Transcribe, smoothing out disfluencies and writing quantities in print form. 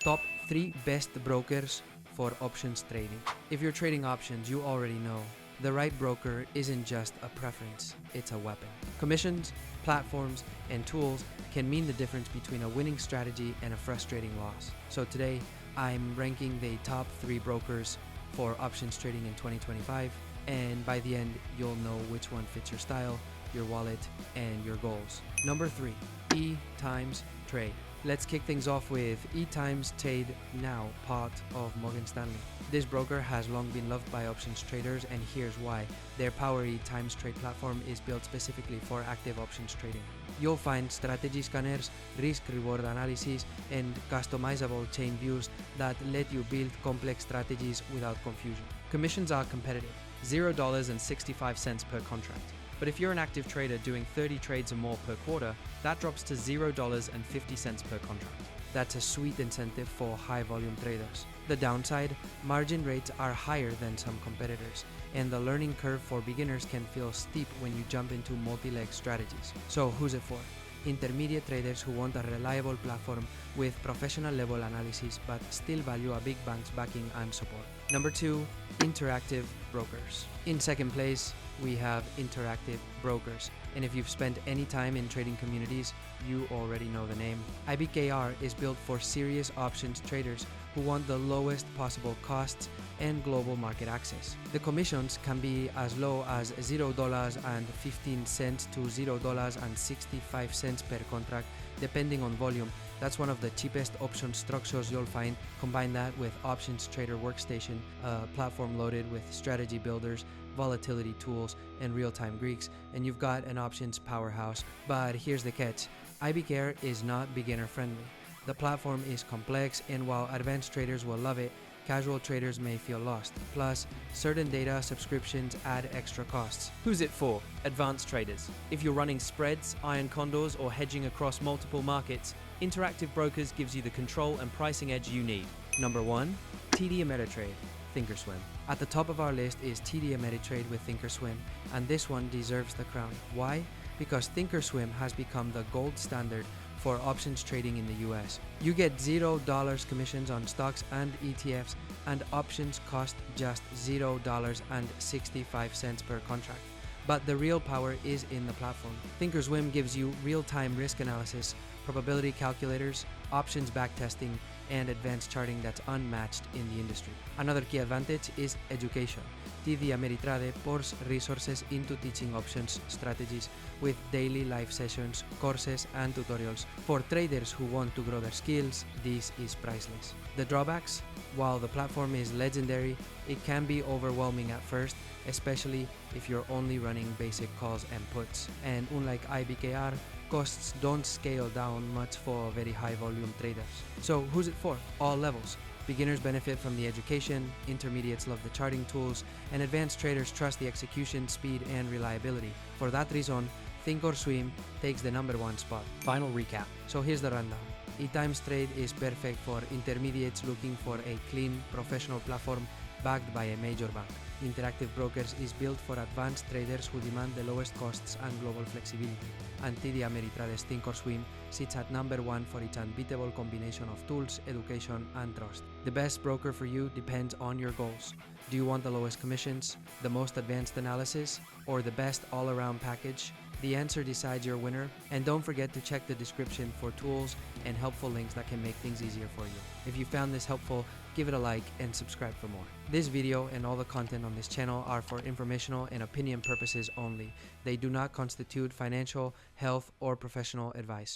Top 3 best brokers for options trading. If you're trading options, you already know the right broker isn't just a preference, it's a weapon. Commissions, platforms, and tools can mean the difference between a winning strategy and a frustrating loss. So today, I'm ranking the top 3 brokers for options trading in 2025, and by the end, you'll know which one fits your style, your wallet, and your goals. Number 3, E times trade. Let's kick things off with E times Trade Now, part of Morgan Stanley. This broker has long been loved by options traders, and here's why. Their Power E times trade platform is built specifically for active options trading. You'll find strategy scanners, risk-reward analysis, and customizable chain views that let you build complex strategies without confusion. Commissions are competitive, $0.65 per contract. But if you're an active trader doing 30 trades or more per quarter, that drops to $0.50 per contract. That's a sweet incentive for high volume traders. The downside, margin rates are higher than some competitors, and the learning curve for beginners can feel steep when you jump into multi-leg strategies. So who's it for? Intermediate traders who want a reliable platform with professional level analysis but still value a big bank's backing and support. Number 2, interactive brokers. In second place, we have interactive brokers. And if you've spent any time in trading communities, you already know the name. IBKR is built for serious options traders who want the lowest possible costs and global market access. The commissions can be as low as $0.15 to $0.65 per contract, depending on volume. That's one of the cheapest option structures you'll find. Combine that with Options Trader Workstation, a platform loaded with strategy builders, volatility tools, and real-time Greeks, and you've got an options powerhouse. But here's the catch. IBKR is not beginner-friendly. The platform is complex, and while advanced traders will love it, casual traders may feel lost. Plus, certain data subscriptions add extra costs. Who's it for? Advanced traders. If you're running spreads, iron condors, or hedging across multiple markets, Interactive Brokers gives you the control and pricing edge you need. Number 1, TD Ameritrade, Thinkorswim. At the top of our list is TD Ameritrade with Thinkorswim, and this one deserves the crown. Why? Because Thinkorswim has become the gold standard for options trading in the US. You get $0 commissions on stocks and ETFs, and options cost just $0.65 per contract. But the real power is in the platform. Thinkorswim gives you real-time risk analysis, probability calculators, options backtesting, and advanced charting that's unmatched in the industry. Another key advantage is education. TD Ameritrade pours resources into teaching options strategies with daily live sessions, courses, and tutorials. For traders who want to grow their skills, this is priceless. The drawbacks? While the platform is legendary, it can be overwhelming at first, especially if you're only running basic calls and puts. And unlike IBKR, costs don't scale down much for very high volume traders. So who's it for? All levels. Beginners benefit from the education, intermediates love the charting tools, and advanced traders trust the execution, speed, and reliability. For that reason, Thinkorswim takes the number 1 spot. Final recap. So here's the rundown. E-Times Trade is perfect for intermediates looking for a clean, professional platform backed by a major bank. Interactive Brokers is built for advanced traders who demand the lowest costs and global flexibility. And TD Ameritrade's Thinkorswim sits at number 1 for its unbeatable combination of tools, education, and trust. The best broker for you depends on your goals. Do you want the lowest commissions, the most advanced analysis, or the best all-around package? The answer decides your winner, and don't forget to check the description for tools and helpful links that can make things easier for you. If you found this helpful, give it a like and subscribe for more. This video and all the content on this channel are for informational and opinion purposes only. They do not constitute financial, health, or professional advice.